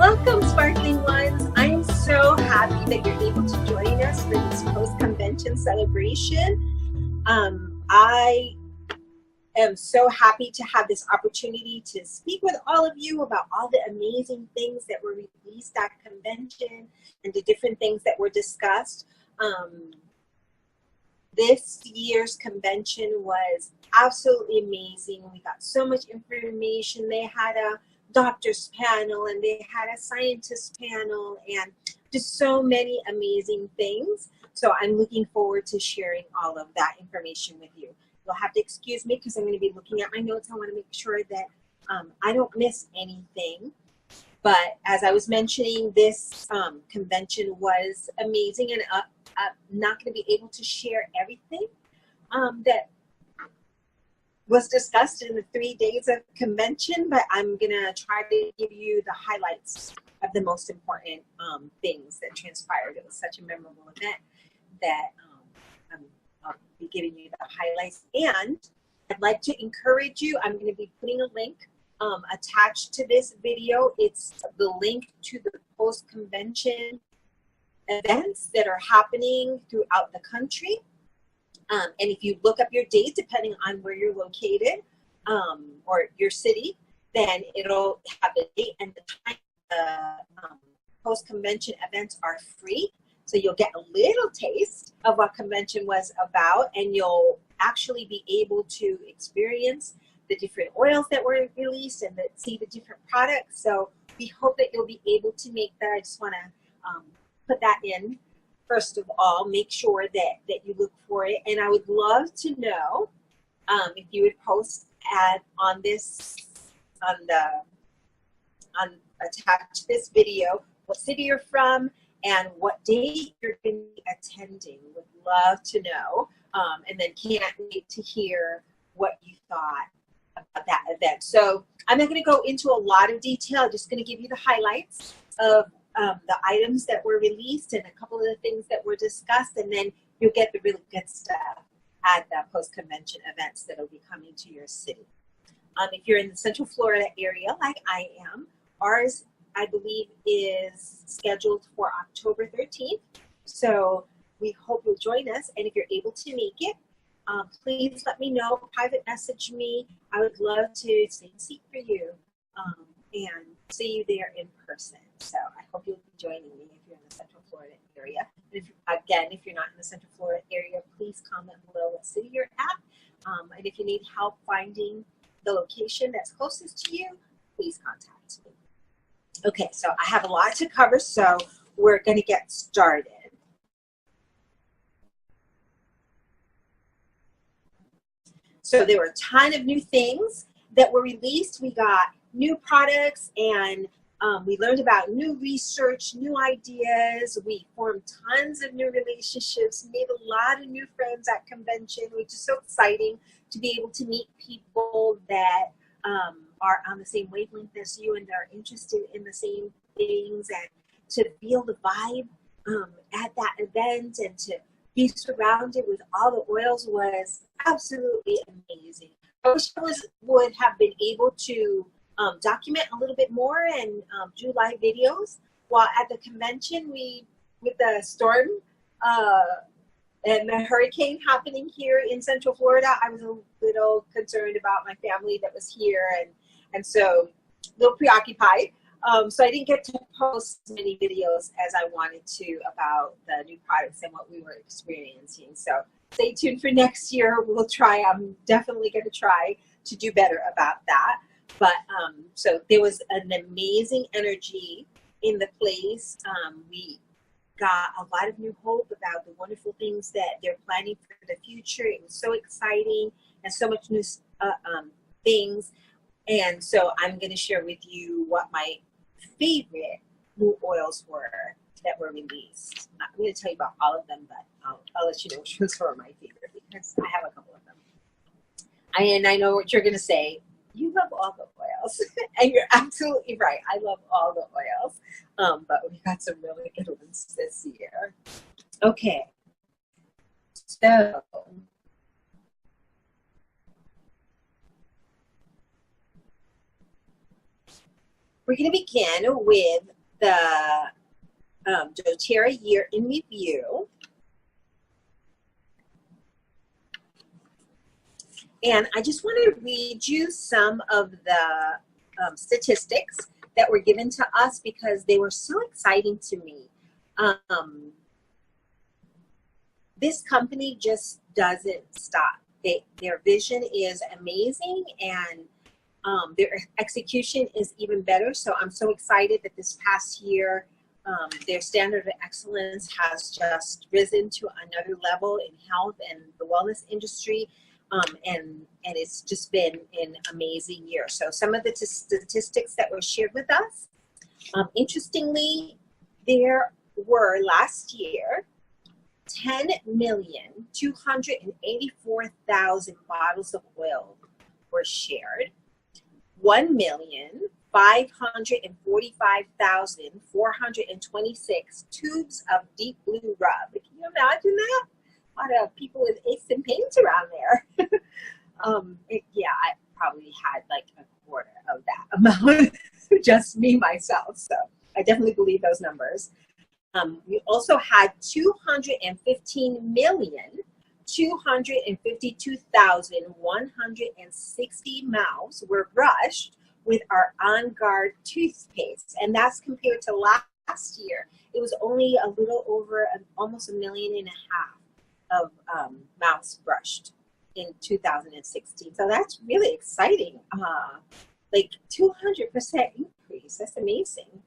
Welcome, Sparkling Ones. I am so happy that you're able to join us for this post-convention celebration. I am so happy to have this opportunity to speak with all of you about all the amazing things that were released at convention and the different things that were discussed. This year's convention was absolutely amazing. We got so much information. They had a doctor's panel and they had a scientist panel and just so many amazing things. So I'm looking forward to sharing all of that information with you. You'll have to excuse me because I'm going to be looking at my notes. I want to make sure that I don't miss anything. But as I was mentioning, this convention was amazing, and I'm not going to be able to share everything that was discussed in the 3 days of convention, but I'm gonna try to give you the highlights of the most important things that transpired. It was such a memorable event that I'll be giving you the highlights. And I'd like to encourage you, I'm gonna be putting a link attached to this video. It's the link to the post-convention events that are happening throughout the country. And if you look up your date, depending on where you're located or your city, then it'll have the date and the time. The post-convention events are free. So you'll get a little taste of what convention was about, and you'll actually be able to experience the different oils that were released and see the different products. So we hope that you'll be able to make that. I just want to put that in. First of all, make sure that you look for it. And I would love to know if you would post on attach this video, what city you're from and what date you're going to be attending. Would love to know. And then can't wait to hear what you thought about that event. So I'm not going to go into a lot of detail. I'm just going to give you the highlights of the items that were released and a couple of the things that were discussed, and then you'll get the really good stuff at the post-convention events that will be coming to your city. If you're in the Central Florida area like I am, ours, I believe, is scheduled for October 13th. So we hope you'll join us, and if you're able to make it, please let me know, private message me. I would love to save a seat for you and see you there in person. So I hope you'll be joining me if you're in the Central Florida area. And if you're not in the Central Florida area, please comment below what city you're at. And if you need help finding the location that's closest to you, please contact me. Okay, so I have a lot to cover, so we're going to get started. So there were a ton of new things that were released. We got new products, and we learned about new research, new ideas. We formed tons of new relationships, made a lot of new friends at convention, which is so exciting to be able to meet people that are on the same wavelength as you and are interested in the same things, and to feel the vibe at that event and to be surrounded with all the oils was absolutely amazing. I wish I would have been able to document a little bit more and do live videos while at the convention. With the storm and the hurricane happening here in Central Florida, I was a little concerned about my family that was here, and so a little preoccupied. So I didn't get to post as many videos as I wanted to about the new products and what we were experiencing. So stay tuned for next year. We'll try. I'm definitely going to try to do better about that. But so there was an amazing energy in the place. We got a lot of new hope about the wonderful things that they're planning for the future. It was so exciting and so much new things. And so I'm going to share with you what my favorite new oils were that were released. I'm not going to tell you about all of them, but I'll let you know which ones were my favorite because I have a couple of them. And I know what you're going to say. You love all the oils. And you're absolutely right. I love all the oils. But we got some really good ones this year. Okay. So we're going to begin with the doTERRA Year in Review. And I just want to read you some of the statistics that were given to us because they were so exciting to me. This company just doesn't stop. Their vision is amazing, and their execution is even better. So I'm so excited that this past year, their standard of excellence has just risen to another level in health and the wellness industry. And it's just been an amazing year. So some of the statistics that were shared with us, interestingly, there were last year 10,284,000 bottles of oil were shared. 1,545,426 tubes of deep blue rub. Can you imagine that? A lot of people with aches and pains around there. Yeah, I probably had like a quarter of that amount, just me, myself. So I definitely believe those numbers. We also had 215,252,160 mouths were brushed with our On Guard toothpaste. And that's compared to last year. It was only a little over almost 1.5 million of mouths brushed in 2016. So that's really exciting. Like 200% increase. That's amazing.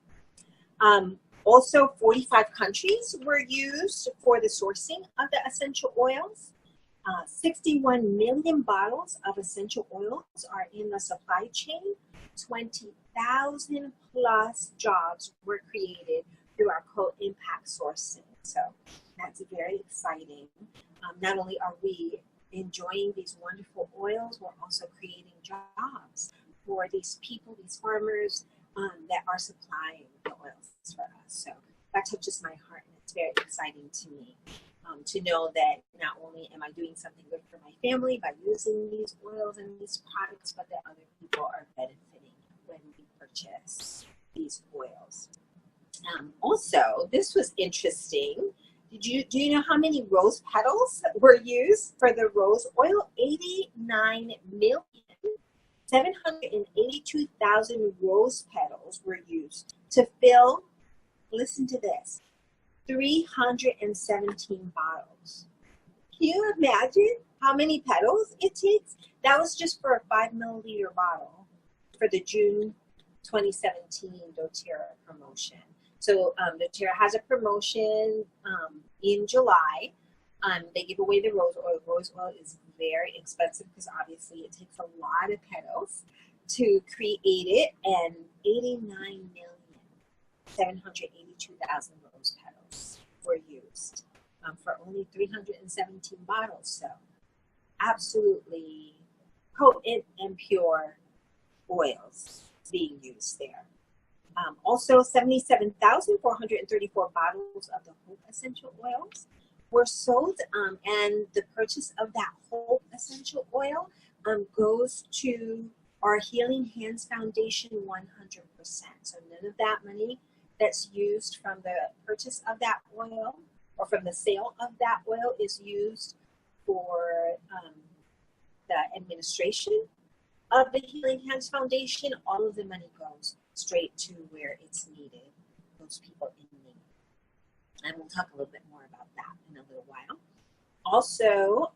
Also, 45 countries were used for the sourcing of the essential oils. 61 million bottles of essential oils are in the supply chain. 20,000 plus jobs were created through our co-impact sourcing. So that's very exciting. Not only are we enjoying these wonderful oils, we're also creating jobs for these people, these farmers that are supplying the oils for us. So that touches my heart, and it's very exciting to me to know that not only am I doing something good for my family by using these oils and these products, but that other people are benefiting when we purchase these oils. Also, this was interesting. Do you know how many rose petals were used for the rose oil? 89,782,000 rose petals were used to fill, listen to this, 317 bottles. Can you imagine how many petals it takes? That was just for a 5 milliliter bottle for the June 2017 doTERRA promotion. So doTERRA has a promotion in July. They give away the rose oil. Rose oil is very expensive because obviously it takes a lot of petals to create it, and 89,782,000 rose petals were used for only 317 bottles. So absolutely potent and pure oils being used there. Also, 77,434 bottles of the Hope Essential Oils were sold, and the purchase of that Hope Essential Oil goes to our Healing Hands Foundation 100%. So none of that money that's used from the purchase of that oil or from the sale of that oil is used for the administration of the Healing Hands Foundation. All of the money goes straight to where it's needed, those people in need. And we'll talk a little bit more about that in a little while. Also,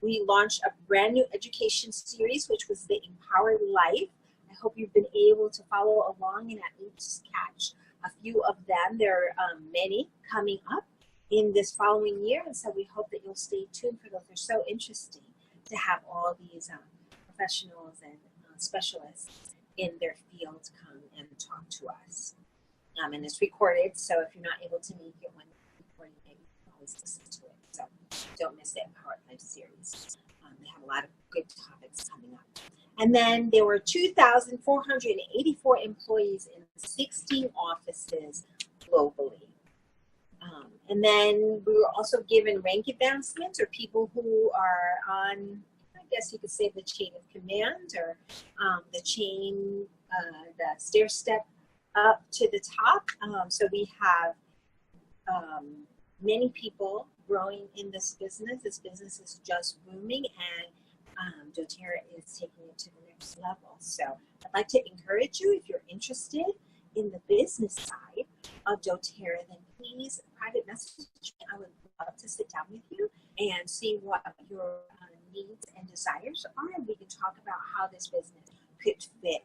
we launched a brand new education series, which was the Empowered Life. I hope you've been able to follow along and at least catch a few of them. There are many coming up in this following year, and so we hope that you'll stay tuned for those. They're so interesting to have all these professionals and specialists in their fields come and talk to us. And it's recorded, so if you're not able to make it when recording it, you can always listen to it. So don't miss that Power Life series. They have a lot of good topics coming up. And then there were 2,484 employees in 16 offices globally. And then we were also given rank advancements, or people who are on, I guess you could say, the chain of command, or the stair step up to the top. So we have many people growing in this business. This business is just booming, and doTERRA is taking it to the next level. So I'd like to encourage you, if you're interested in the business side of doTERRA, then please private message me. I would love to sit down with you and see what your needs and desires are, and we can talk about how this business could fit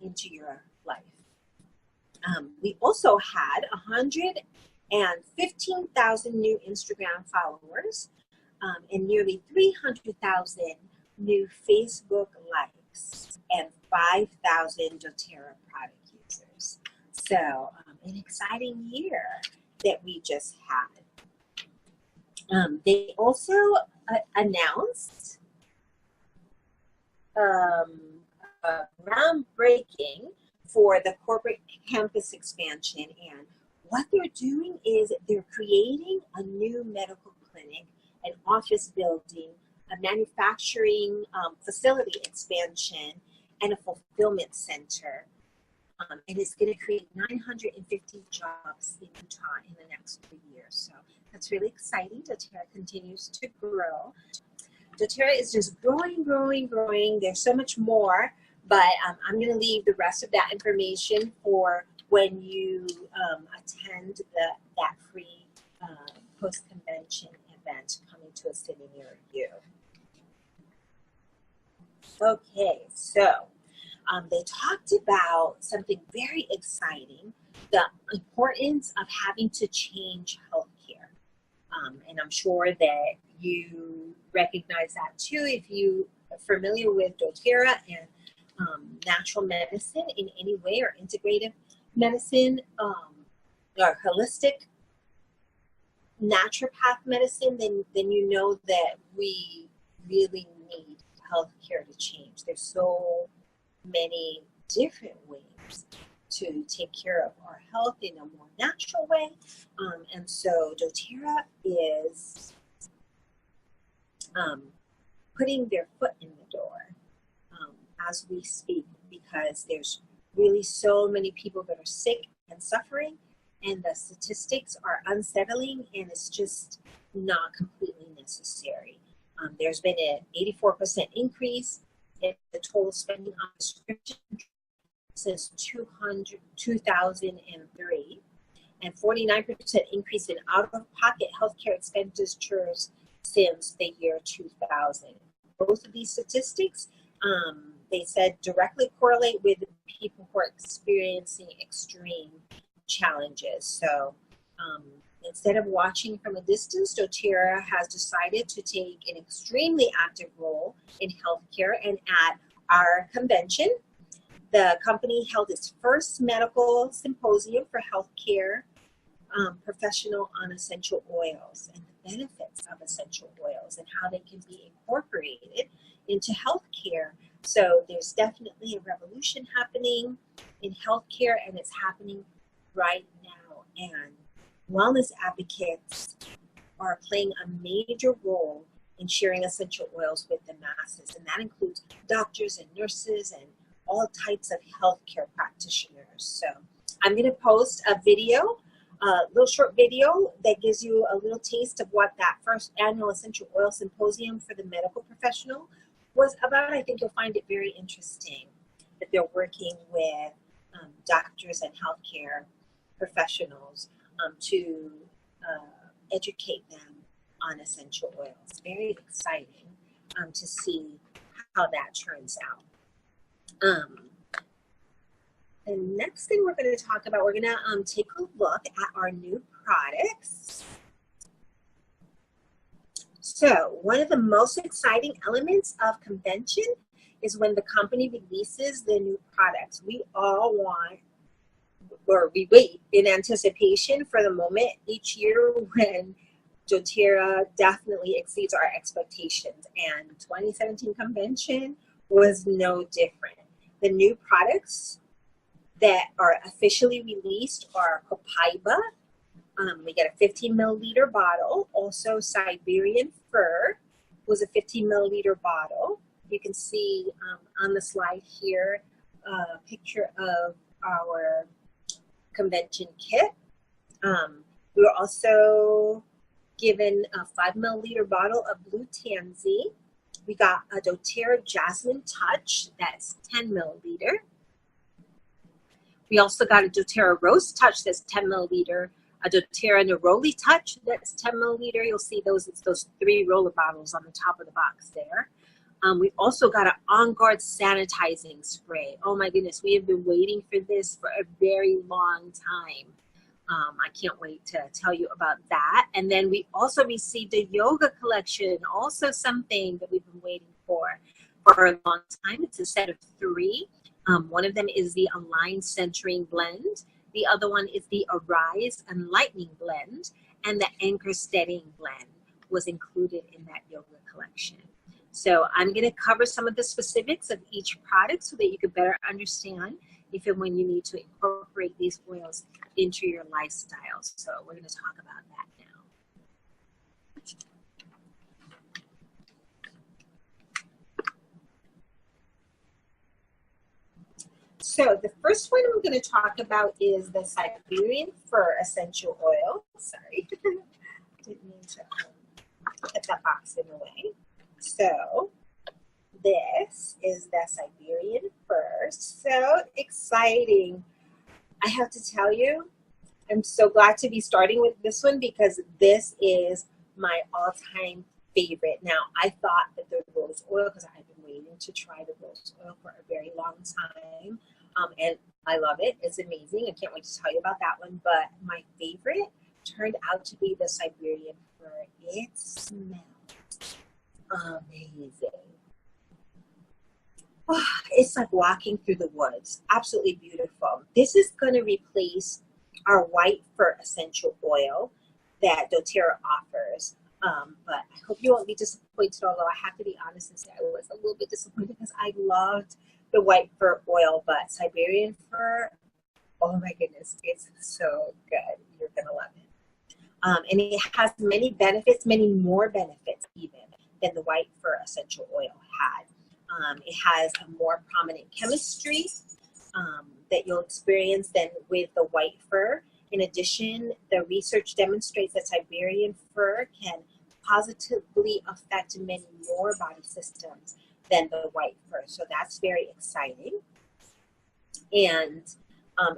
into your life. We also had 115,000 new Instagram followers and nearly 300,000 new Facebook likes and 5,000 doTERRA product users. So an exciting year that we just had. They also announced groundbreaking for the corporate campus expansion, and what they're doing is they're creating a new medical clinic, an office building, a manufacturing facility expansion, and a fulfillment center. And it's going to create 950 jobs in Utah in the next 3 years. So that's really exciting. doTERRA continues to grow. doTERRA is just growing, growing, growing. There's so much more, but I'm going to leave the rest of that information for when you attend that free post-convention event coming to a city near you. Okay, so they talked about something very exciting, the importance of having to change healthcare. And I'm sure that you recognize that too if you are familiar with doTERRA and natural medicine in any way, or integrative medicine, or holistic naturopath medicine, then you know that we really need healthcare to change. There's so many different ways to take care of our health in a more natural way, and so doTERRA is putting their foot in the door as we speak, because there's really so many people that are sick and suffering, and the statistics are unsettling, and it's just not completely necessary. There's been an 84% increase in the total spending on prescription since 2003, and 49% increase in out-of-pocket healthcare expenditures since the year 2000. Both of these statistics, they said, directly correlate with people who are experiencing extreme challenges. So instead of watching from a distance, doTERRA has decided to take an extremely active role in healthcare, and at our convention, the company held its first medical symposium for healthcare professional on essential oils and the benefits of essential oils and how they can be incorporated into healthcare. So there's definitely a revolution happening in healthcare, and it's happening right now. And wellness advocates are playing a major role in sharing essential oils with the masses, and that includes doctors and nurses and all types of healthcare practitioners. So I'm going to post a video, a little short video that gives you a little taste of what that first annual essential oil symposium for the medical professional was about. I think you'll find it very interesting that they're working with doctors and healthcare professionals to educate them on essential oils. Very exciting to see how that turns out. The next thing we're going to talk about, we're going to take a look at our new products. So one of the most exciting elements of convention is when the company releases the new products. We all want, or we wait in anticipation for the moment each year when doTERRA definitely exceeds our expectations, and 2017 convention was no different. The new products that are officially released are Copaiba. We get a 15 milliliter bottle. Also, Siberian Fur was a 15 milliliter bottle. You can see on the slide here a picture of our convention kit. We were also given a 5 milliliter bottle of Blue Tansy. We got a doTERRA Jasmine Touch, that's 10 milliliter. We also got a doTERRA Rose Touch, that's 10 milliliter. A doTERRA Neroli Touch, that's 10 milliliter. You'll see those, it's those 3 roller bottles on the top of the box there. We also got an On Guard sanitizing spray. Oh my goodness, we have been waiting for this for a very long time. I can't wait to tell you about that. And then we also received a yoga collection, also something that we've been waiting for a long time. It's a set of 3. One of them is the Align Centering Blend. The other one is the Arise Enlightening Blend. And the Anchor Steadying Blend was included in that yoga collection. So I'm going to cover some of the specifics of each product so that you can better understand if and when you need to incorporate these oils into your lifestyle. So we're going to talk about that now. So the first one we're going to talk about is the Siberian Fur Essential Oil. Sorry, didn't mean to put that box in the way. So this is the Siberian Fur. So exciting. I have to tell you, I'm so glad to be starting with this one because this is my all-time favorite. Now, I thought that the rose oil, because I had been waiting to try the rose oil for a very long time, and I love it. It's amazing. I can't wait to tell you about that one. But my favorite turned out to be the Siberian Fur. It smells amazing. Oh, it's like walking through the woods. Absolutely beautiful. This is going to replace our white fur essential oil that doTERRA offers. But I hope you won't be disappointed, although I have to be honest and say I was a little bit disappointed because I loved the white fur oil, but Siberian Fur, oh my goodness, it's so good. You're going to love it. And it has many benefits, many more benefits even than the white fur essential oil had. It has a more prominent chemistry that you'll experience than with the white fur. In addition, the research demonstrates that Siberian fur can positively affect many more body systems than the white fur. So that's very exciting. And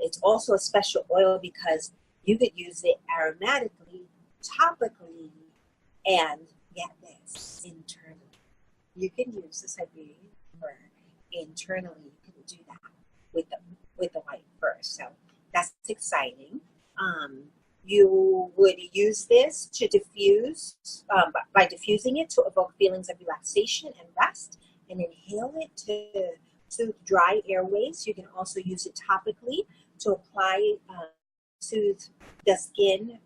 it's also a special oil because you could use it aromatically, topically, and get this, internally. You can use the Siberian fur internally. You can do that with the white fur. So that's exciting. You would use this to diffuse, by diffusing it to evoke feelings of relaxation and rest, and inhale it to soothe dry airways. You can also use it topically to apply, soothe the skin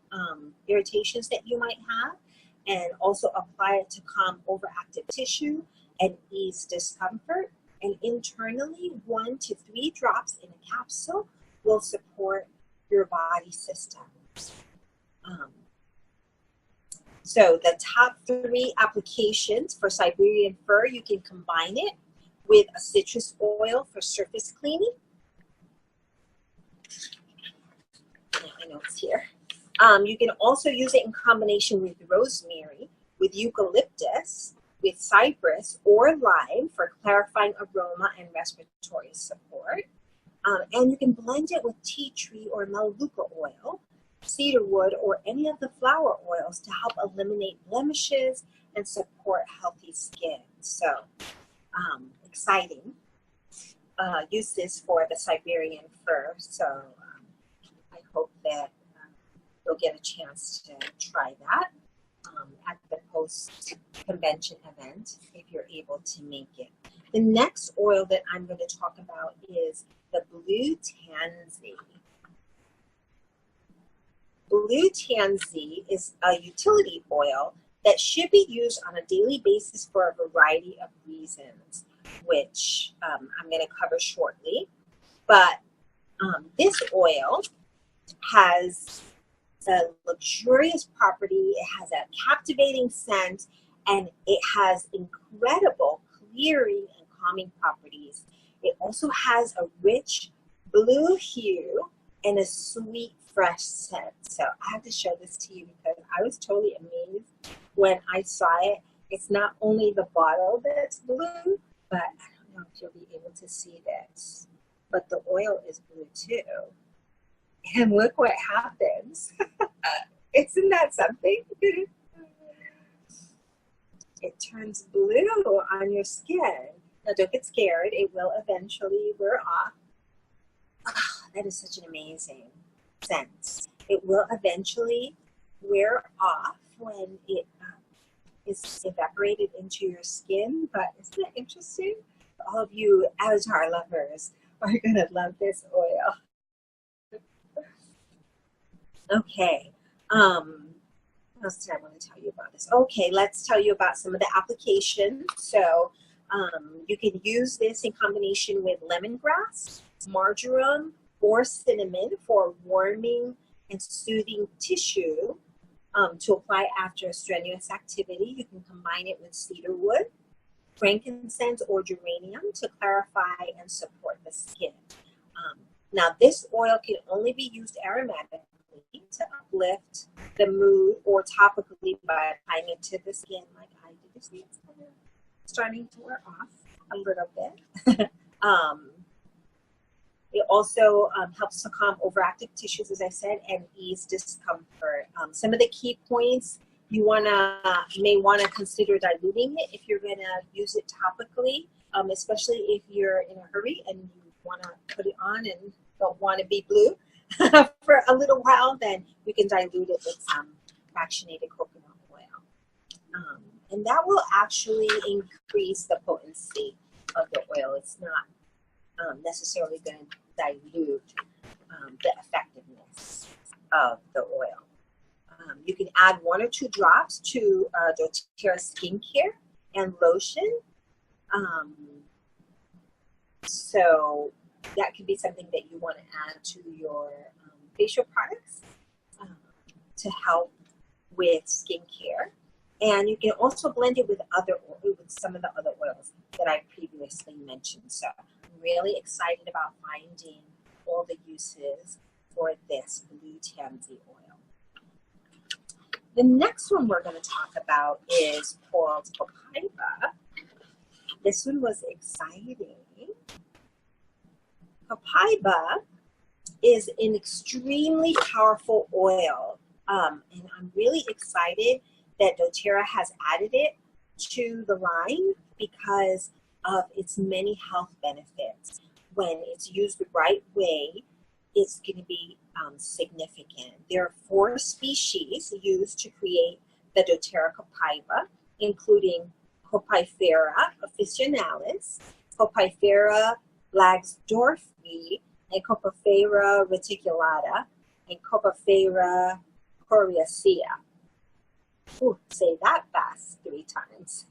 irritations that you might have, and also apply it to calm overactive tissue and ease discomfort. And internally, 1 to 3 drops in a capsule will support your body system. So the top 3 applications for Siberian Fur, you can combine it with a citrus oil for surface cleaning. My notes here. You can also use it in combination with rosemary, with eucalyptus, with cypress or lime for clarifying aroma and respiratory support. And you can blend it with tea tree or melaleuca oil, cedarwood, or any of the flower oils to help eliminate blemishes and support healthy skin. So exciting. use this for the Siberian fir. So I hope that you'll get a chance to try that at the post-convention event if you're able to make it. The next oil that I'm going to talk about is the Blue Tansy. Blue Tansy is a utility oil that should be used on a daily basis for a variety of reasons, which I'm going to cover shortly. But this oil has a luxurious property, it has a captivating scent, and it has incredible clearing and calming properties. It also has a rich blue hue and a sweet, fresh scent. So I have to show this to you because I was totally amazed when I saw it. It's not only the bottle that's blue, but I don't know if you'll be able to see this, but the oil is blue too. And look what happens. Isn't that something? It turns blue on your skin. Now don't get scared. It will eventually wear off. Oh, that is such an amazing scent. It will eventually wear off when it is evaporated into your skin. But isn't that interesting? All of you Avatar lovers are going to love this oil. Okay, what else did I want to tell you about this? Okay, let's tell you about some of the applications. So you can use this in combination with lemongrass, marjoram, or cinnamon for warming and soothing tissue to apply after a strenuous activity. You can combine it with cedarwood, frankincense, or geranium to clarify and support the skin. Now, this oil can only be used aromatically to uplift the mood or topically by applying it to the skin like I did. You see it's kind of starting to wear off a little bit. It also helps to calm overactive tissues, as I said, and ease discomfort. Some of the key points you may want to consider diluting it if you're going to use it topically, especially if you're in a hurry and you want to put it on and don't want to be blue for a little while. Then you can dilute it with some fractionated coconut oil. And that will actually increase the potency of the oil. It's not necessarily going to dilute the effectiveness of the oil. You can add 1 or 2 drops to doTERRA skincare and lotion. So that could be something that you want to add to your facial products to help with skincare. And you can also blend it with some of the other oils that I previously mentioned. So I'm really excited about finding all the uses for this Blue Tansy oil. The next one we're going to talk about is called Copaiba. This one was exciting. Copaiba is an extremely powerful oil, and I'm really excited that doTERRA has added it to the line because of its many health benefits. When it's used the right way, it's going to be significant. There are 4 species used to create the doTERRA Copaiba, including Copaifera officinalis, Copaifera lagsdorffii, and Copaifera reticulata, and Copaifera coriacea. Ooh, say that fast 3 times.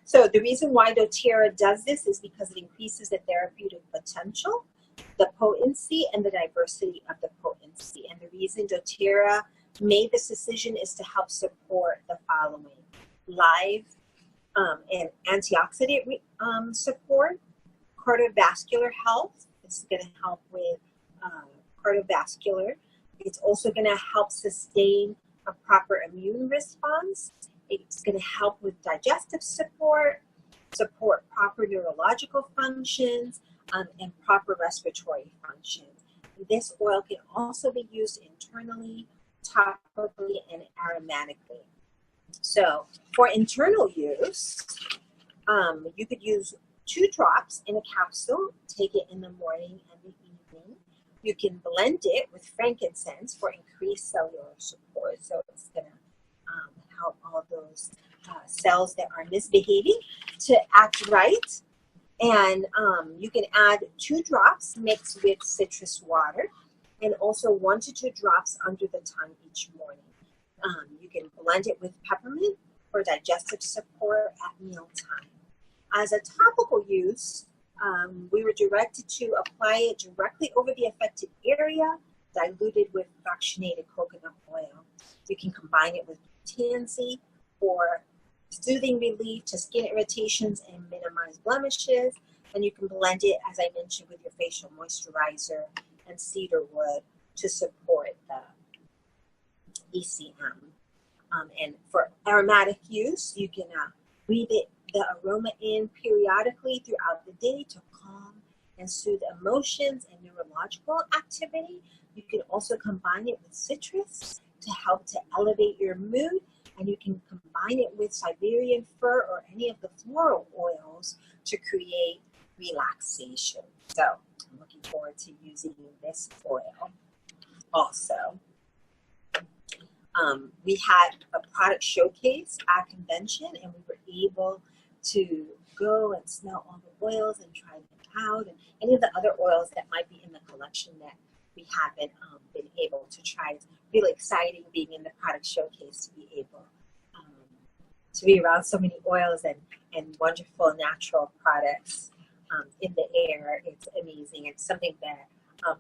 So the reason why doTERRA does this is because it increases the therapeutic potential, the potency, and the diversity of the potency. And the reason doTERRA made this decision is to help support the following: live and antioxidant support, cardiovascular health. This is going to help with cardiovascular. It's also going to help sustain a proper immune response. It's going to help with digestive support proper neurological functions, and proper respiratory functions. This oil can also be used internally, topically, and aromatically. So for internal use, you could use 2 drops in a capsule. Take it in the morning and the evening. You can blend it with frankincense for increased cellular support. So it's going to help all those cells that are misbehaving to act right. And you can add 2 drops mixed with citrus water, and also 1 to 2 drops under the tongue each morning. You can blend it with peppermint for digestive support at mealtime. As a topical use, we were directed to apply it directly over the affected area, diluted with fractionated coconut oil. You can combine it with tansy for soothing relief to skin irritations and minimize blemishes. And you can blend it, as I mentioned, with your facial moisturizer and cedar wood to support the ECM. And for aromatic use, you can breathe the aroma in periodically throughout the day to calm and soothe emotions and neurological activity. You can also combine it with citrus to help to elevate your mood, and you can combine it with Siberian fir or any of the floral oils to create relaxation. So I'm looking forward to using this oil also. We had a product showcase at convention, and we were able to go and smell all the oils and try them out, and any of the other oils that might be in the collection that we haven't been able to try. It's really exciting being in the product showcase to be able to be around so many oils and wonderful natural products in the air. It's amazing. It's something that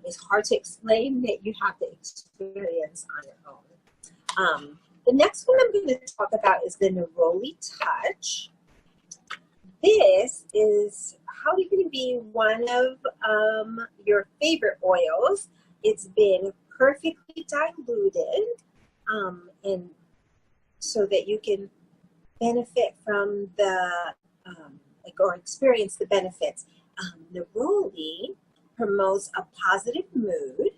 is hard to explain, that you have to experience on your own. The next one I'm going to talk about is the Neroli Touch. This is probably going to be one of your favorite oils. It's been perfectly diluted, and so that you can benefit from the or experience the benefits. Neroli promotes a positive mood.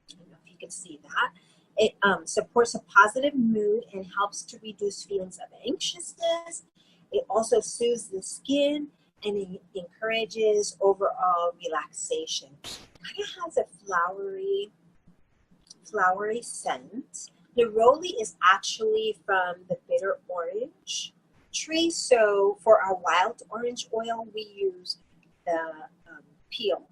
I don't know if you can see that. It supports a positive mood and helps to reduce feelings of anxiousness. It also soothes the skin and it encourages overall relaxation. It kind of has a flowery scent. Neroli is actually from the bitter orange tree. So for our wild orange oil, we use the peel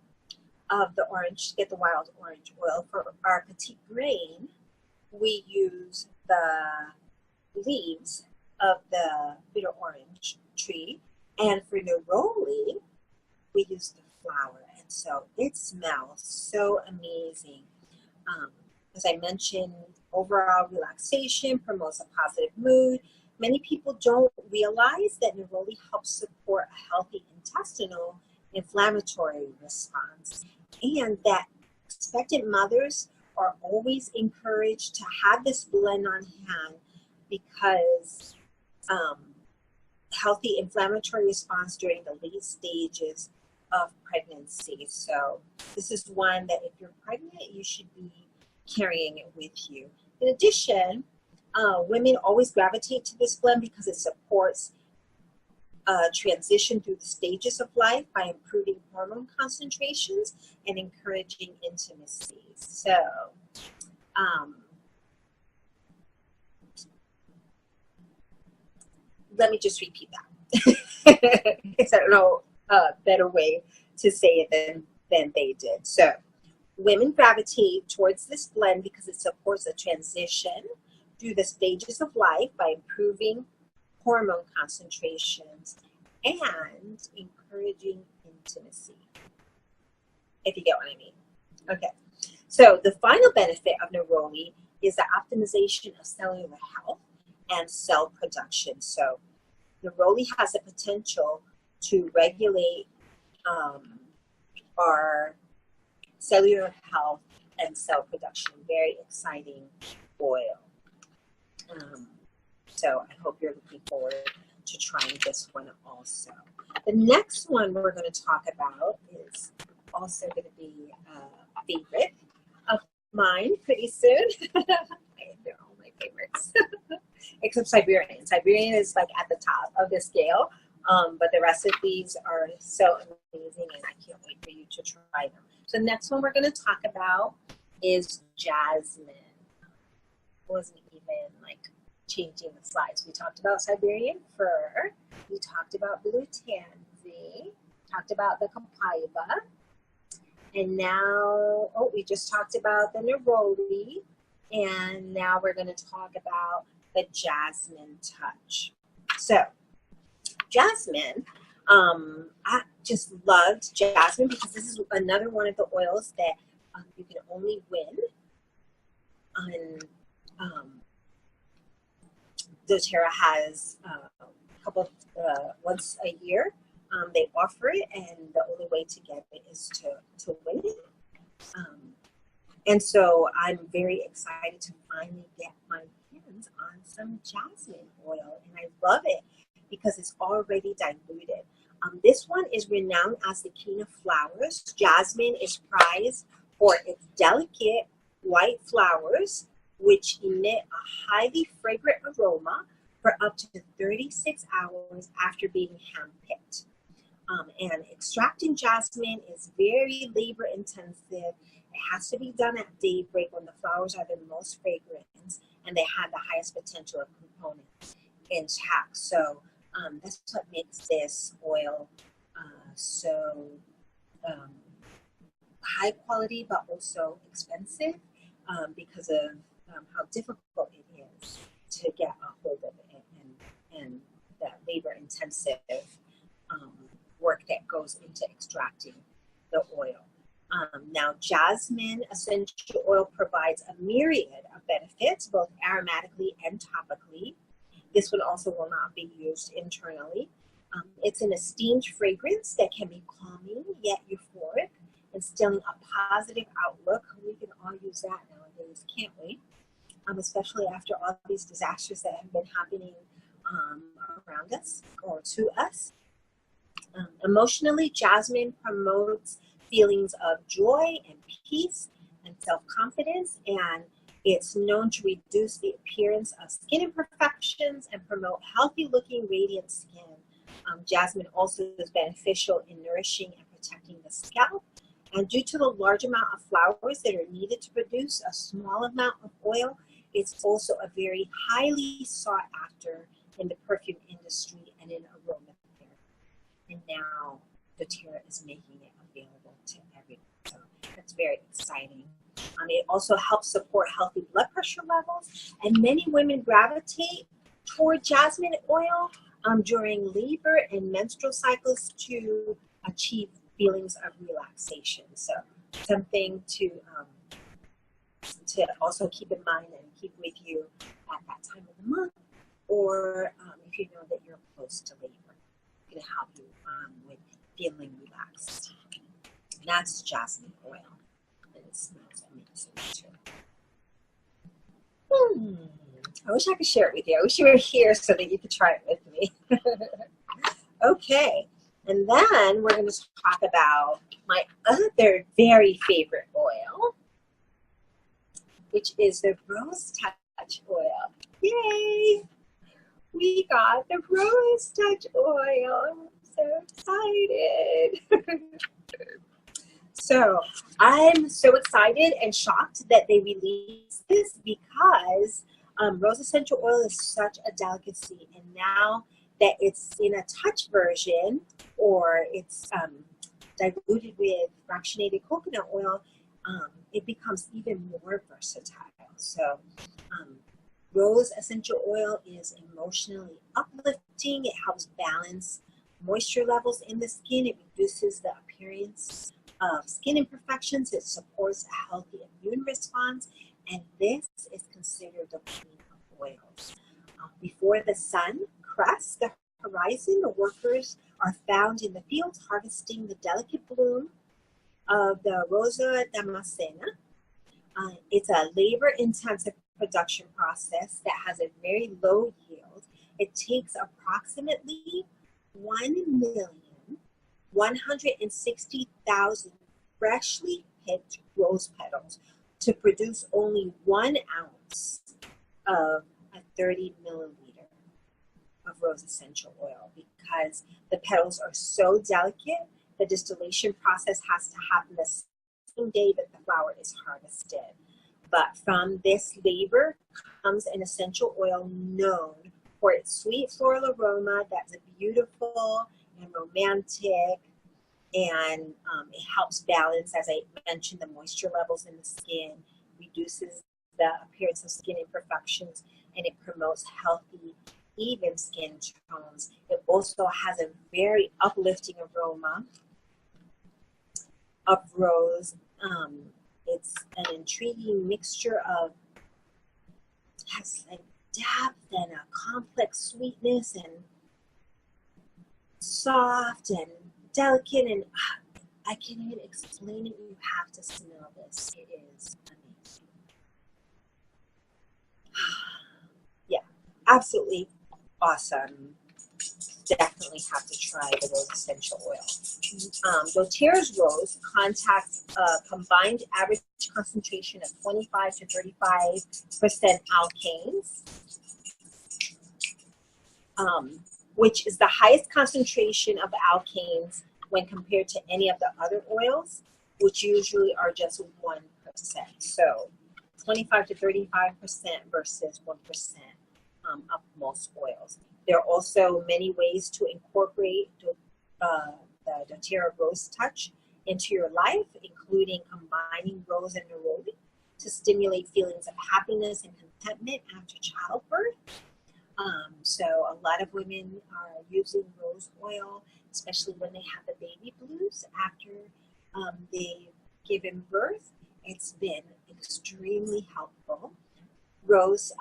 of the orange to get the wild orange oil. For our petite grain, we use the leaves of the bitter orange tree. And for neroli, we use the flower. And so it smells so amazing. As I mentioned, overall relaxation, promotes a positive mood. Many people don't realize that neroli helps support a healthy intestinal inflammatory response, and that expectant mothers are always encouraged to have this blend on hand because healthy inflammatory response during the late stages of pregnancy. So this is one that if you're pregnant, you should be carrying it with you. In addition, women always gravitate to this blend because it supports transition through the stages of life by improving hormone concentrations and encouraging intimacy. So, let me just repeat that because I don't know a better way to say it than they did. So, women gravitate towards this blend because it supports a transition through the stages of life by improving hormone concentrations and encouraging intimacy, if you get what I mean. Okay, so the final benefit of neroli is the optimization of cellular health and cell production. So neroli has the potential to regulate our cellular health and cell production. Very exciting oil. So I hope you're looking forward to trying this one also. The next one we're going to talk about is also going to be a favorite of mine pretty soon. They're all my favorites, except Siberian. Siberian is like at the top of the scale But the recipes are so amazing, and I can't wait for you to try them. So the next one we're going to talk about is jasmine. It wasn't even like changing the slides. We talked about Siberian fir. We talked about blue tansy. Talked about the copaiba. And now, we just talked about the neroli. And now we're going to talk about the jasmine touch. So, jasmine, I just loved jasmine because this is another one of the oils that you can only win on doTERRA has a couple, once a year. They offer it, and the only way to get it is to win it. And so I'm very excited to finally get my hands on some jasmine oil, and I love it because it's already diluted. This one is renowned as the king of flowers. Jasmine is prized for its delicate white flowers, which emit a highly fragrant aroma for up to 36 hours after being handpicked. And extracting jasmine is very labor intensive. It has to be done at daybreak when the flowers are the most fragrant and they have the highest potential of components intact. So that's what makes this oil so high quality, but also expensive because of how difficult it is to get a hold of it and that labor intensive work that goes into extracting the oil. Now, jasmine essential oil provides a myriad of benefits, both aromatically and topically. This one also will not be used internally. It's an esteemed fragrance that can be calming yet euphoric, instilling a positive outlook. We can all use that nowadays, can't we? Especially after all these disasters that have been happening around us or to us. Emotionally, jasmine promotes feelings of joy and peace and self-confidence, and it's known to reduce the appearance of skin imperfections and promote healthy-looking, radiant skin. Jasmine also is beneficial in nourishing and protecting the scalp, and due to the large amount of flowers that are needed to produce a small amount of oil, it's also a very highly sought after in the perfume industry and in aromatherapy. And now doTERRA is making it available to everyone. So that's very exciting. It also helps support healthy blood pressure levels, and many women gravitate toward jasmine oil during labor and menstrual cycles to achieve feelings of relaxation. So something to also keep in mind and keep with you at that time of the month, or if you know that you're close to labor, it's going to help you with feeling relaxed. And that's jasmine oil, and it smells amazing too. I wish I could share it with you. I wish you were here so that you could try it with me. Okay, and then we're going to talk about my other very favorite oil, which is the Rose Touch oil. Yay! We got the Rose Touch oil. I'm so excited. So I'm so excited and shocked that they released this because rose essential oil is such a delicacy, and now that it's in a touch version or it's diluted with fractionated coconut oil, it becomes even more versatile. So rose essential oil is emotionally uplifting. It helps balance moisture levels in the skin. It reduces the appearance of skin imperfections. It supports a healthy immune response, and this is considered the queen of oils. Before the sun crests the horizon, the workers are found in the fields harvesting the delicate bloom of the Rosa Damascena. It's a labor-intensive production process that has a very low yield. It takes approximately 1,160,000 freshly picked rose petals to produce only 1 ounce of a 30 milliliter of rose essential oil because the petals are so delicate. The distillation process has to happen the same day that the flower is harvested. But from this labor comes an essential oil known for its sweet floral aroma that's beautiful and romantic, and it helps balance, as I mentioned, the moisture levels in the skin, reduces the appearance of skin imperfections, and it promotes healthy, even skin tones. It also has a very uplifting aroma of rose. It's an intriguing mixture of, has like depth and a complex sweetness and soft and delicate, and I can't even explain it. You have to smell this. It is amazing. Yeah, absolutely awesome. Definitely have to try the rose essential oil. doTERRA's rose contacts a combined average concentration of 25 to 35% alkanes, which is the highest concentration of alkanes when compared to any of the other oils, which usually are just 1%. So 25 to 35% versus 1% of most oils. There are also many ways to incorporate the doTERRA Rose Touch into your life, including combining rose and neroli to stimulate feelings of happiness and contentment after childbirth. So a lot of women are using rose oil, especially when they have the baby blues after they've given birth. It's been extremely helpful. Rose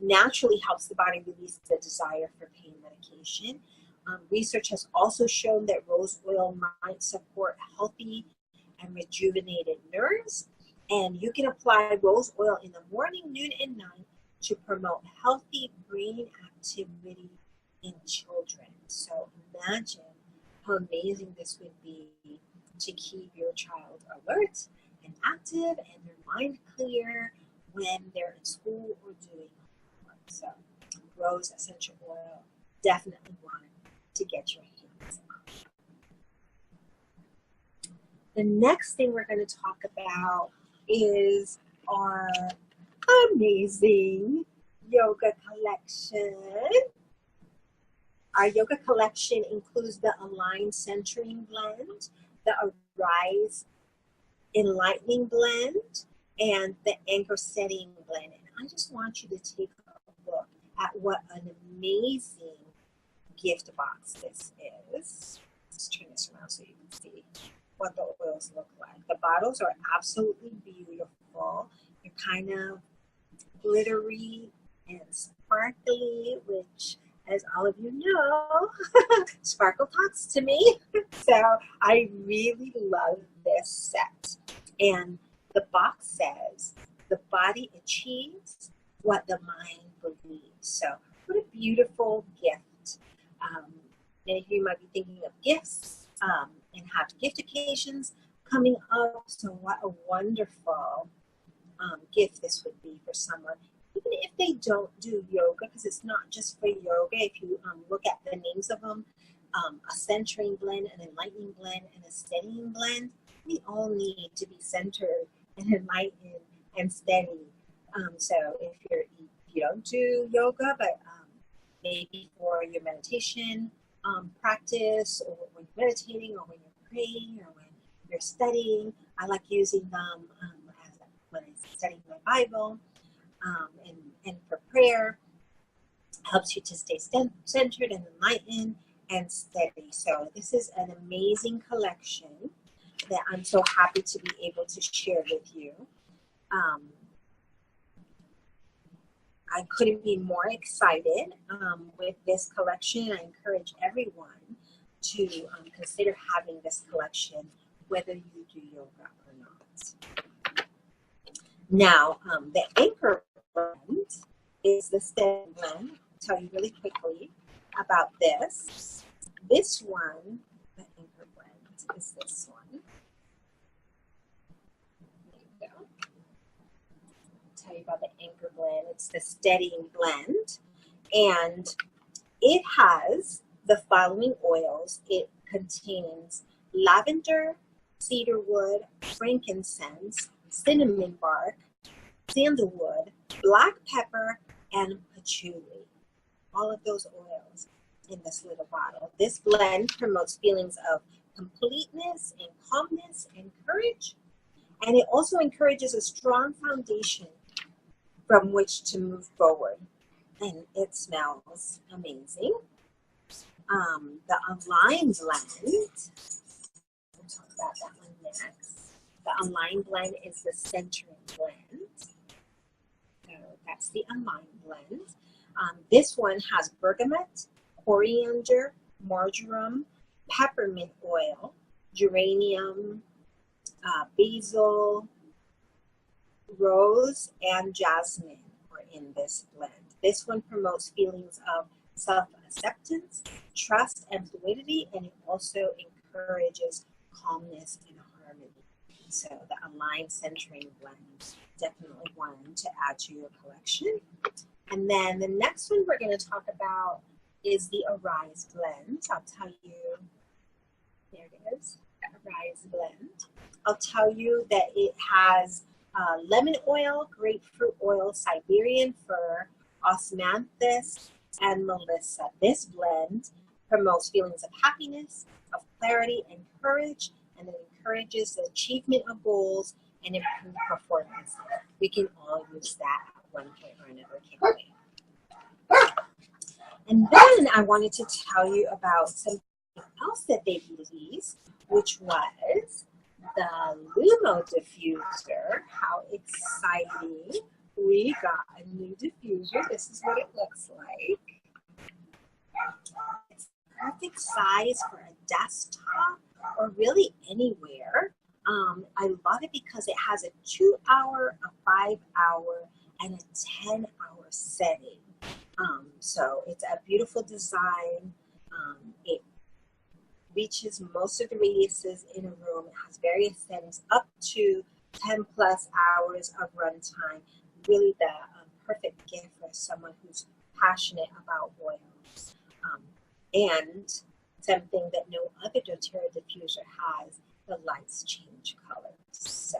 naturally helps the body release the desire for pain medication. Research has also shown that rose oil might support healthy and rejuvenated nerves. And you can apply rose oil in the morning, noon, and night to promote healthy brain activity in children. So imagine how amazing this would be to keep your child alert and active and their mind clear when they're in school or doing homework. So rose essential oil, definitely want to get your hands on. The next thing we're going to talk about is our amazing yoga collection. Our yoga collection includes the Align Centering Blend, the Arise Enlightening Blend, and the Anchor Setting Blend. And I just want you to take a look at what an amazing gift box this is. Let's turn this around so you can see what the oils look like. The bottles are absolutely beautiful. They're kind of glittery and sparkly, which, as all of you know, sparkle talks to me. So I really love this set. And the box says, the body achieves what the mind believes. So what a beautiful gift. Many of you might be thinking of gifts and have gift occasions coming up. So what a wonderful gift this would be for someone, even if they don't do yoga, because it's not just for yoga. If you look at the names of them, a centering blend, an enlightening blend, and a steadying blend, we all need to be centered and enlightened and steady. So if you don't do yoga, but maybe for your meditation practice, or when you're meditating, or when you're praying, or when you're studying, I like using them when I'm studying my Bible, and for prayer. Helps you to stay centered and enlightened and steady. So this is an amazing collection that I'm so happy to be able to share with you. I couldn't be more excited with this collection. I encourage everyone to consider having this collection, whether you do yoga or not. Now, the Anchor blend is the steady blend. I'll tell you really quickly about this. This one, the Anchor blend, is this one. There you go. I'll tell you about the Anchor blend. It's the steadying blend. And it has the following oils. It contains lavender, cedarwood, frankincense, cinnamon bark, sandalwood, black pepper, and patchouli. All of those oils in this little bottle. This blend promotes feelings of completeness and calmness and courage. And it also encourages a strong foundation from which to move forward. And it smells amazing. The Align blend, we'll talk about that one next. The Align blend is the centering blend. So that's the Align blend. This one has bergamot, coriander, marjoram, peppermint oil, geranium, basil, rose, and jasmine are in this blend. This one promotes feelings of self-acceptance, trust, and fluidity, and it also encourages calmness and harmony. So the Align Centering blend, definitely one to add to your collection. And then the next one we're going to talk about is the Arise blend. I'll tell you, there it is, the Arise blend. I'll tell you that it has lemon oil, grapefruit oil, Siberian fir, osmanthus, and melissa. This blend promotes feelings of happiness, of clarity, and courage, and it encourages the achievement of goals and improved performance. We can all use that at one point or another, can't we? And then I wanted to tell you about something else that they released, which was the Lumo diffuser. How exciting. We got a new diffuser. This is what it looks like. It's the perfect size for a desktop or really anywhere. I love it because it has a 2-hour, a 5-hour, and a 10-hour setting. So it's a beautiful design. It reaches most of the radiuses in a room. It has various settings up to 10 plus hours of runtime. Really the perfect gift for someone who's passionate about oils. And something that no other doTERRA diffuser has, the lights change colors. So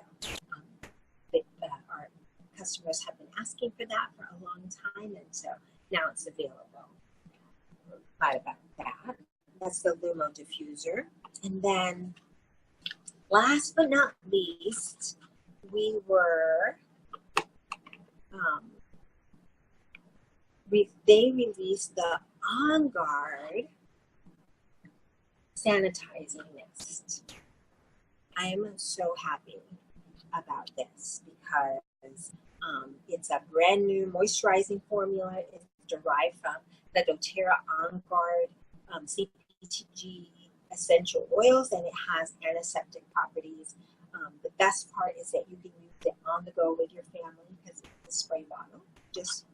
our customers have been asking for that for a long time, and so now it's available. Right about that. That's the Lumo diffuser. And then last but not least, they released the On Guard sanitizing mist. I am so happy about this because it's a brand new moisturizing formula. It's derived from the doTERRA On Guard CPTG essential oils, and it has antiseptic properties. The best part is that you can use it on the go with your family because it's a spray bottle. Just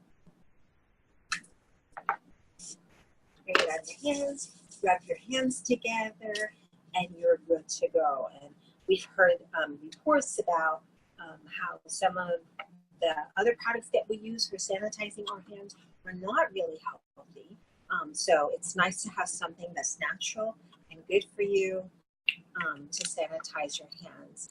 spray it on your hands, rub your hands together, and you're good to go. And we've heard reports about how some of the other products that we use for sanitizing our hands are not really healthy. So it's nice to have something that's natural and good for you to sanitize your hands.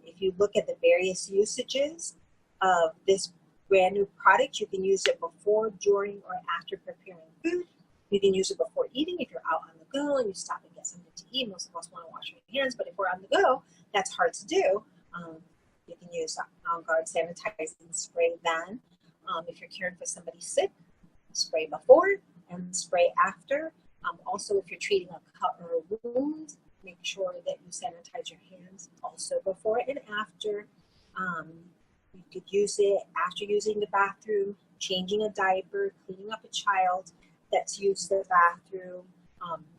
If you look at the various usages of this brand new product, you can use it before, during, or after preparing food. You can use it before eating if you're out on the go and you stop and get something to eat. Most of us want to wash our hands, but if we're on the go, that's hard to do. You can use On Guard sanitizing spray then. If you're caring for somebody sick, spray before and spray after. Also, if you're treating a cut or a wound, make sure that you sanitize your hands also before and after. You could use it after using the bathroom, changing a diaper, cleaning up a child that's used the bathroom,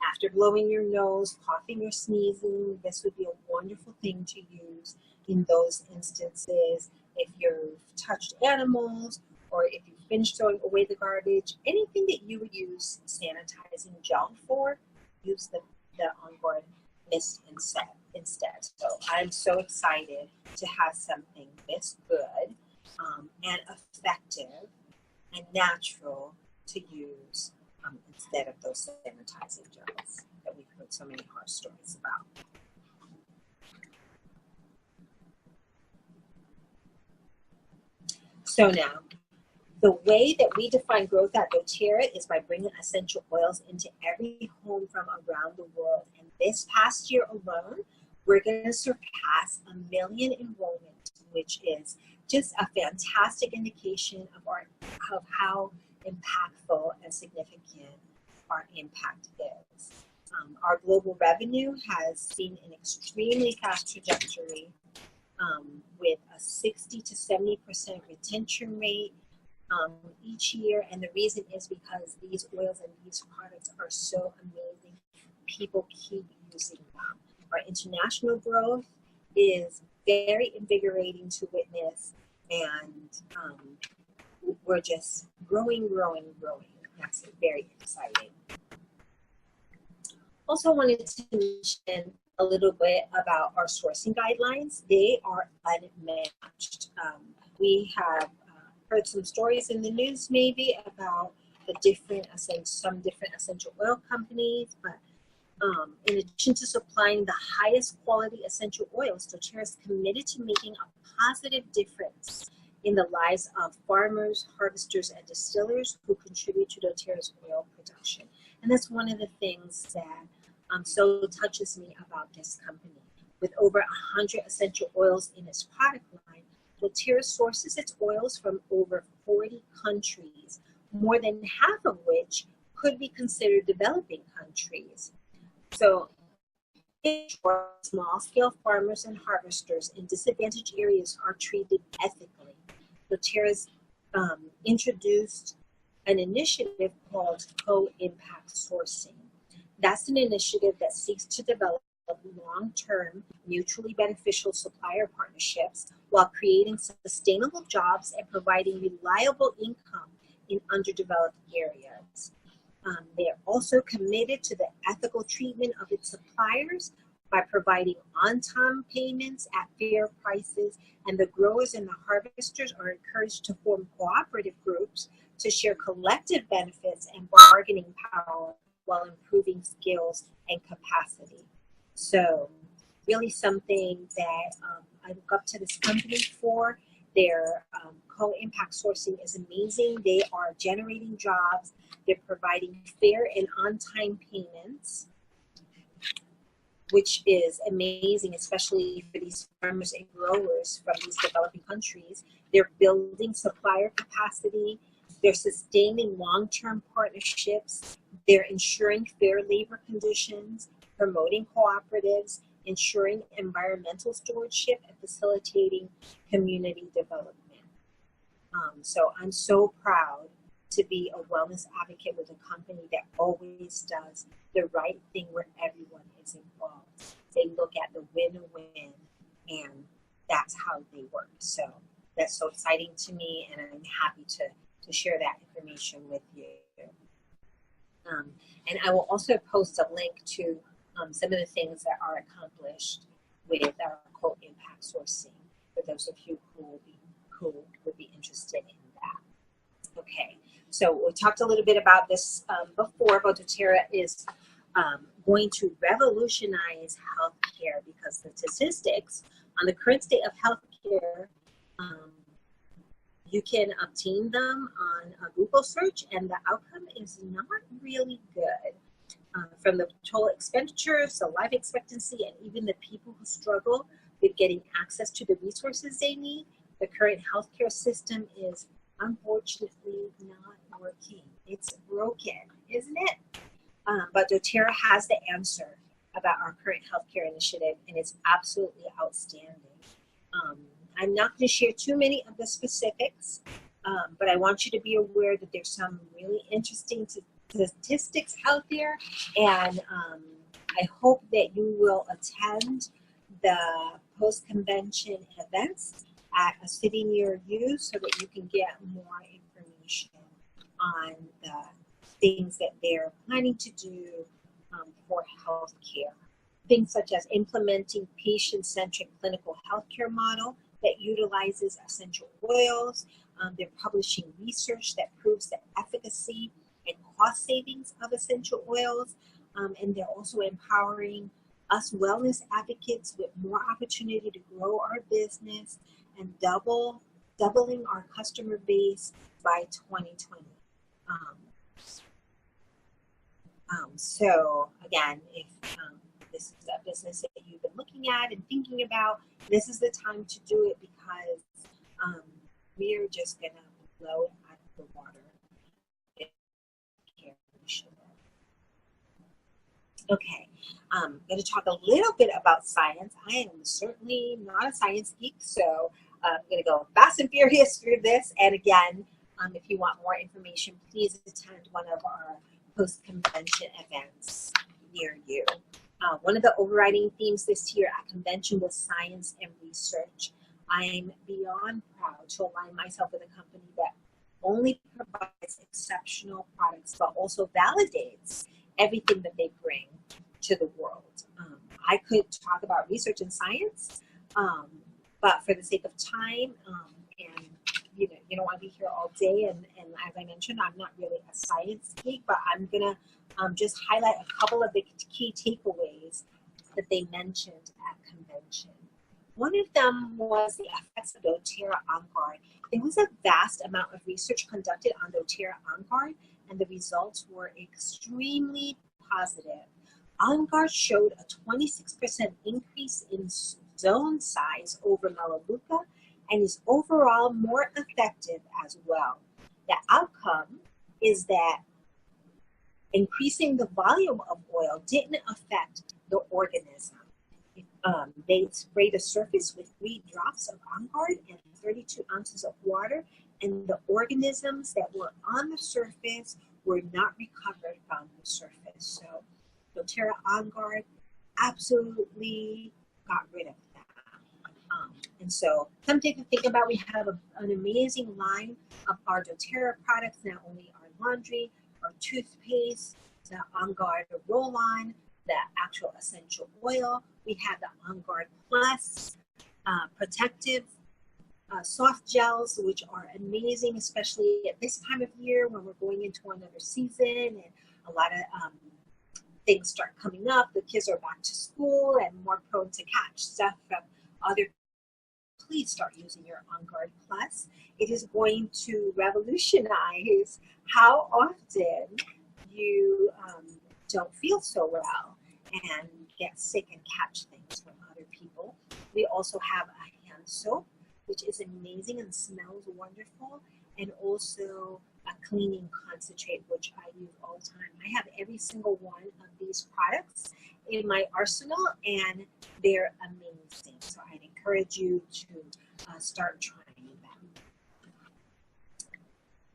after blowing your nose, coughing or sneezing. This would be a wonderful thing to use in those instances. If you've touched animals or if you finished throwing away the garbage, anything that you would use sanitizing gel for, use the On Guard mist instead. So I'm so excited to have something this good and effective and natural to use in instead of those sanitizing gels that we've heard so many horror stories about. So now, the way that we define growth at doTERRA is by bringing essential oils into every home from around the world. And this past year alone, we're going to surpass 1 million enrollment, which is just a fantastic indication of how impactful and significant our impact is. Our global revenue has seen an extremely fast trajectory with a 60 to 70% retention rate each year, and the reason is because these oils and these products are so amazing. People keep using them. Our international growth is very invigorating to witness, and we're just growing. That's very exciting. Also wanted to mention a little bit about our sourcing guidelines. They are unmatched. We have heard some stories in the news maybe about some different essential oil companies, but in addition to supplying the highest quality essential oils, doTERRA is committed to making a positive difference in the lives of farmers, harvesters, and distillers who contribute to doTERRA's oil production. And that's one of the things that so touches me about this company. With over 100 essential oils in its product line, doTERRA sources its oils from over 40 countries, more than half of which could be considered developing countries. So, small-scale farmers and harvesters in disadvantaged areas are treated ethically. doTERRA's introduced an initiative called Co-Impact Sourcing. That's an initiative that seeks to develop long-term, mutually beneficial supplier partnerships while creating sustainable jobs and providing reliable income in underdeveloped areas. They are also committed to the ethical treatment of its suppliers by providing on-time payments at fair prices, and the growers and the harvesters are encouraged to form cooperative groups to share collective benefits and bargaining power while improving skills and capacity. So really something that I look up to this company for. Their co-impact sourcing is amazing. They are generating jobs. They're providing fair and on-time payments, which is amazing, especially for these farmers and growers from these developing countries. They're building supplier capacity. They're sustaining long-term partnerships. They're ensuring fair labor conditions, promoting cooperatives, ensuring environmental stewardship, and facilitating community development. So I'm so proud to be a wellness advocate with a company that always does the right thing where everyone is involved. They look at the win-win, and that's how they work. So that's so exciting to me, and I'm happy to share that information with you. And I will also post a link to some of the things that are accomplished with our co-impact sourcing for those of you who would be interested in that. Okay, so we talked a little bit about this before, but doTERRA is going to revolutionize healthcare because the statistics on the current state of healthcare, you can obtain them on a Google search, and the outcome is not really good. From the total expenditures, the life expectancy, and even the people who struggle with getting access to the resources they need, the current healthcare system is unfortunately not working. It's broken, isn't it? But doTERRA has the answer about our current healthcare initiative, and it's absolutely outstanding. I'm not going to share too many of the specifics, but I want you to be aware that there's some really interesting statistics out there, and I hope that you will attend the post-convention events at a city near you so that you can get more information on the things that they're planning to do for healthcare. Things such as implementing patient-centric clinical healthcare model that utilizes essential oils. They're publishing research that proves the efficacy and cost savings of essential oils, and they're also empowering us wellness advocates with more opportunity to grow our business and doubling our customer base by 2020. So again, if this is a business that you've been looking at and thinking about, this is the time to do it, because we're just gonna blow it out of the water. Okay, I'm going to talk a little bit about science. I am certainly not a science geek, so I'm going to go fast and furious through this. And again, if you want more information, please attend one of our post-convention events near you. One of the overriding themes this year at convention was science and research. I'm beyond proud to align myself with a company that only provides exceptional products, but also validates everything that they bring to the world. I could talk about research and science, but for the sake of time, and you don't want to be here all day, and as I mentioned, I'm not really a science geek, but I'm gonna just highlight a couple of the key takeaways that they mentioned at convention. One of them was the effects of doTERRA on guard. There was a vast amount of research conducted on doTERRA on guard, and the results were extremely positive. On guard showed a 26% increase in zone size over Melaleuca and is overall more effective as well. The outcome is that increasing the volume of oil didn't affect the organism. They sprayed the surface with 3 drops of On Guard and 32 ounces of water, and the organisms that were on the surface were not recovered from the surface. So doTERRA On Guard absolutely got rid of that. And so something to think about, we have an amazing line of our doTERRA products, not only our laundry, our toothpaste, the On Guard roll-on, the actual essential oil. We have the On Guard Plus protective soft gels, which are amazing, especially at this time of year when we're going into another season and a lot of things start coming up. The kids are back to school and more prone to catch stuff from other. Please start using your On Guard Plus. It is going to revolutionize how often you don't feel so well and get sick and catch things from other people. We also have a hand soap, which is amazing and smells wonderful, and also a cleaning concentrate, which I use all the time. I have every single one of these products in my arsenal, and they're amazing. So I'd encourage you to start trying them.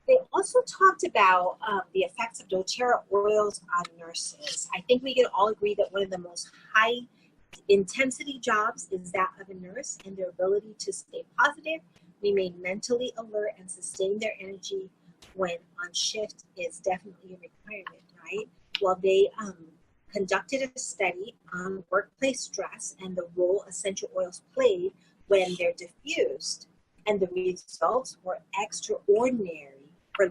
They also talked about the effects of doTERRA oils on nurses. I think we can all agree that one of the most high intensity jobs is that of a nurse, and their ability to stay positive, remain mentally alert, and sustain their energy when on shift is definitely a requirement, right? Well, they conducted a study on workplace stress and the role essential oils played when they're diffused, and the results were extraordinary for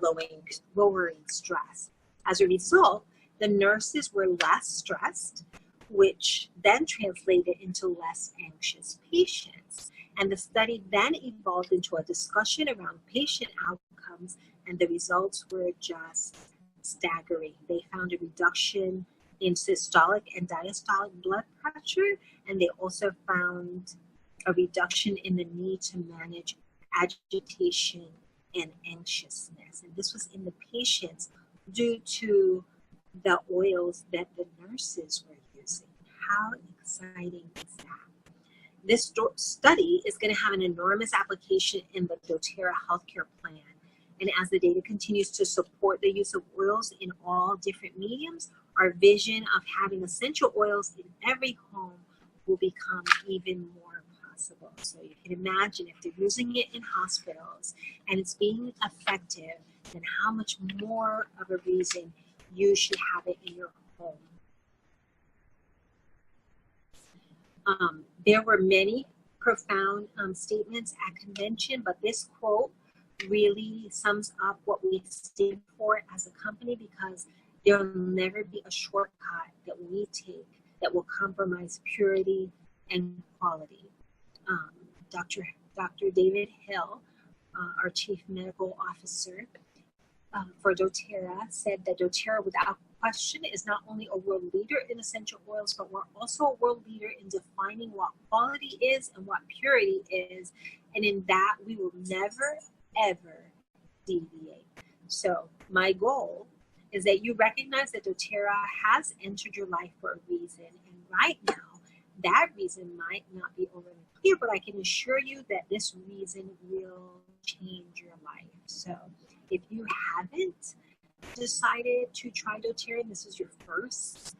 lowering stress. As a result, the nurses were less stressed, which then translated into less anxious patients. And the study then evolved into a discussion around patient outcomes, and the results were just staggering. They found a reduction in systolic and diastolic blood pressure, and they also found a reduction in the need to manage agitation and anxiousness. And this was in the patients due to the oils that the nurses were using. How exciting is that? This study is going to have an enormous application in the doTERRA healthcare plan. And as the data continues to support the use of oils in all different mediums, our vision of having essential oils in every home will become even more possible. So you can imagine if they're using it in hospitals and it's being effective, then how much more of a reason you should have it in your home. There were many profound statements at convention, but this quote really sums up what we stand for as a company, because there will never be a shortcut that we take that will compromise purity and quality. Um, Dr. David Hill, our Chief Medical Officer for doTERRA, said that doTERRA, without question, is not only a world leader in essential oils, but we're also a world leader in defining what quality is and what purity is. And in that, we will never, ever deviate. So my goal is that you recognize that doTERRA has entered your life for a reason. And right now, that reason might not be overly clear, but I can assure you that this reason will change your life. So if you haven't decided to try doTERRA, and this is your first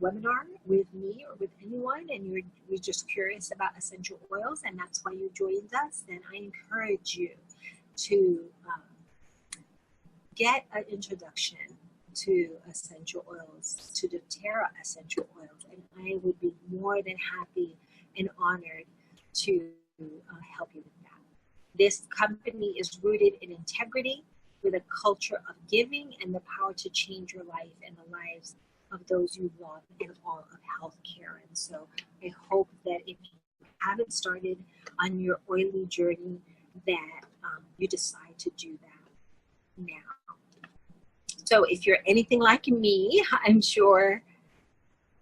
webinar with me or with anyone, and you're just curious about essential oils, and that's why you joined us, then I encourage you to get an introduction to essential oils, to doTERRA essential oils, and I would be more than happy and honored to help you with that. This company is rooted in integrity, with a culture of giving and the power to change your life and the lives of those you love and all of healthcare. And so I hope that if you haven't started on your oily journey, that you decide to do that now. So if you're anything like me, I'm sure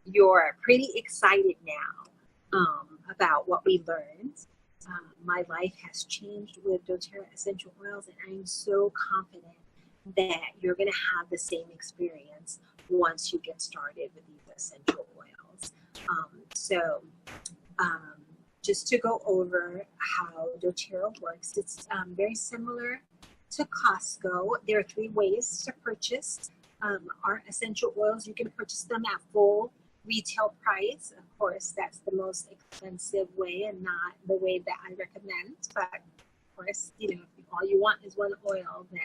you're pretty excited now about what we learned. My life has changed with doTERRA essential oils, and I'm so confident that you're going to have the same experience once you get started with these essential oils. Just to go over how doTERRA works, it's very similar to Costco. There are 3 ways to purchase our essential oils. You can purchase them at full retail price. Of course, that's the most expensive way and not the way that I recommend. But of course, you know, if all you want is one oil, then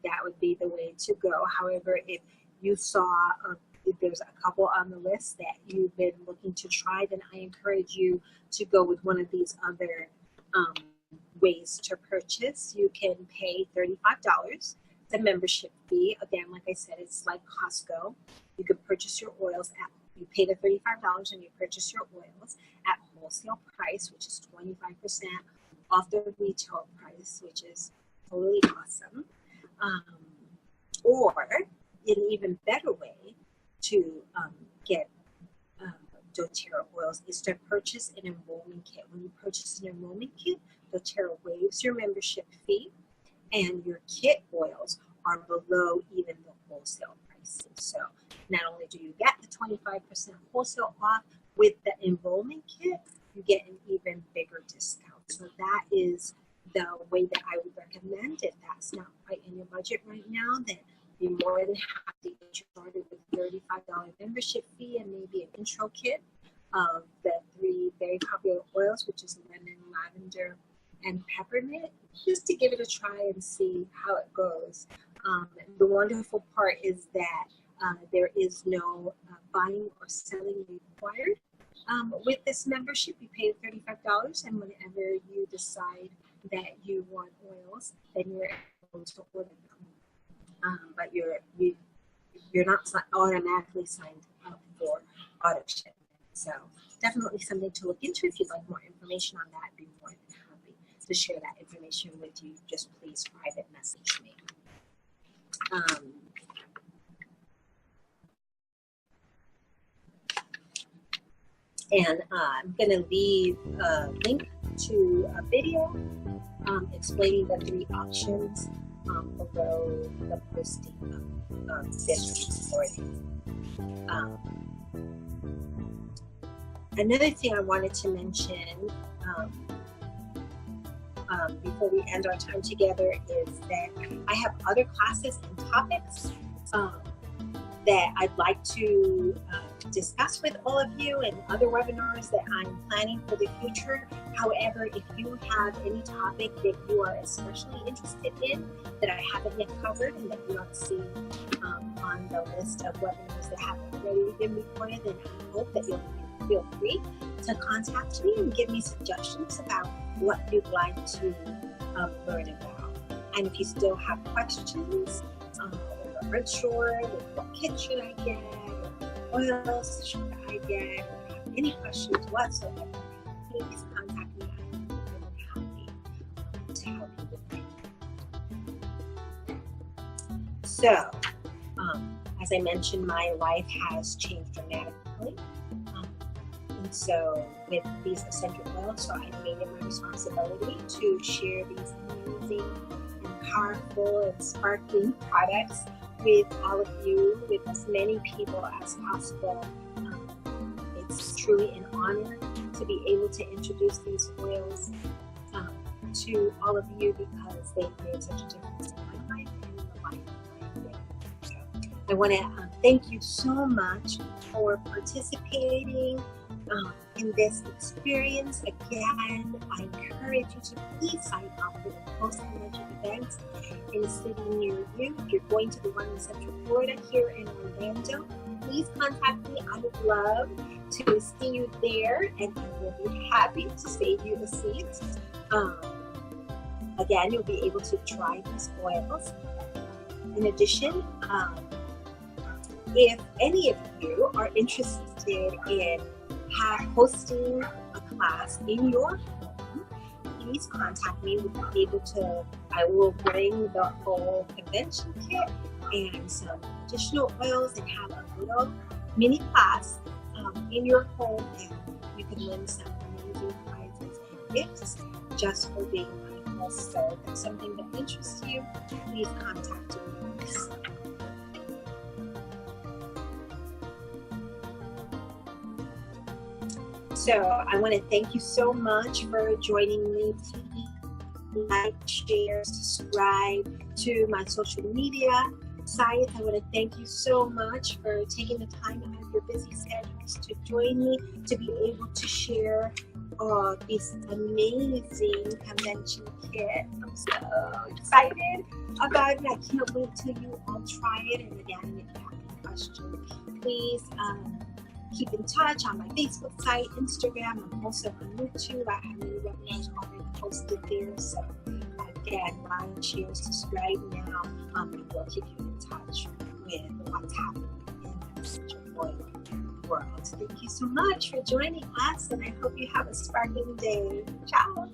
that would be the way to go. However, if you saw if there's a couple on the list that you've been looking to try, then I encourage you to go with one of these other ways to purchase. You can pay $35, the membership fee. Again, like I said, it's like Costco. You can purchase your oils you pay the $35 and you purchase your oils at wholesale price, which is 25% off the retail price, which is totally awesome. Or an even better way to get doTERRA oils is to purchase an enrollment kit. When you purchase an enrollment kit, doTERRA waives your membership fee, and your kit oils are below even the wholesale pricing. So not only do you get the 25% wholesale off with the enrollment kit, you get an even bigger discount. So that is the way that I would recommend. If that's not quite in your budget right now, then be more than happy to get you started with a $35 membership fee and maybe an intro kit of the 3 very popular oils, which is lemon, lavender, and peppermint, just to give it a try and see how it goes. The wonderful part is that there is no buying or selling required. With this membership, you pay $35, and whenever you decide that you want oils, then you're able to order them. But you're not automatically signed up for auto shipment. So definitely something to look into. If you'd like more information on that, I'd be more than happy to share that information with you. Just please private message me. And I'm going to leave a link to a video explaining the 3 options below the posting of this recording. Another thing I wanted to mention before we end our time together is that I have other classes and topics that I'd like to discuss with all of you, and other webinars that I'm planning for the future. However, if you have any topic that you are especially interested in that I haven't yet covered and that you want to see on the list of webinars that haven't already been recorded, then I hope that you'll feel free to contact me and give me suggestions about what you'd like to learn about. And if you still have questions, or you're unsure, like what kit should I get, or what else should I get, or have any questions whatsoever, please contact me. I'm really happy to help you with that. So, as I mentioned, my life has changed dramatically. And so with these essential oils, so I made it my responsibility to share these amazing and powerful and sparkling products with all of you, with as many people as possible. It's truly an honor to be able to introduce these oils to all of you because they've made such a difference in my life and in the life of my family. So I want to thank you so much for participating in this experience. Again, I encourage you to please sign up for the post-convention events in a city near you. If you're going to the one in Central Florida here in Orlando, please contact me. I would love to see you there, and I will be happy to save you a seat. Again, you'll be able to try these oils. In addition, if any of you are interested in hosting a class in your home, please contact me. We'll be able to, I will bring the whole convention kit and some additional oils and have a little mini class in your home, and you can win some amazing prizes and gifts just for being my host. So if that's something that interests you, please contact me. So I want to thank you so much for joining me. Please like, share, subscribe to my social media sites. I want to thank you so much for taking the time out of your busy schedules to join me, to be able to share this amazing convention kit. I'm so excited about it. I can't wait till you all try it. And again, if you have any questions, please keep in touch on my Facebook site, Instagram. I'm also on YouTube. I have many webinars already posted there. So again, like, share, subscribe now. And we'll keep you in touch with what's happening in the essential oil world. Thank you so much for joining us, and I hope you have a sparkling day. Ciao.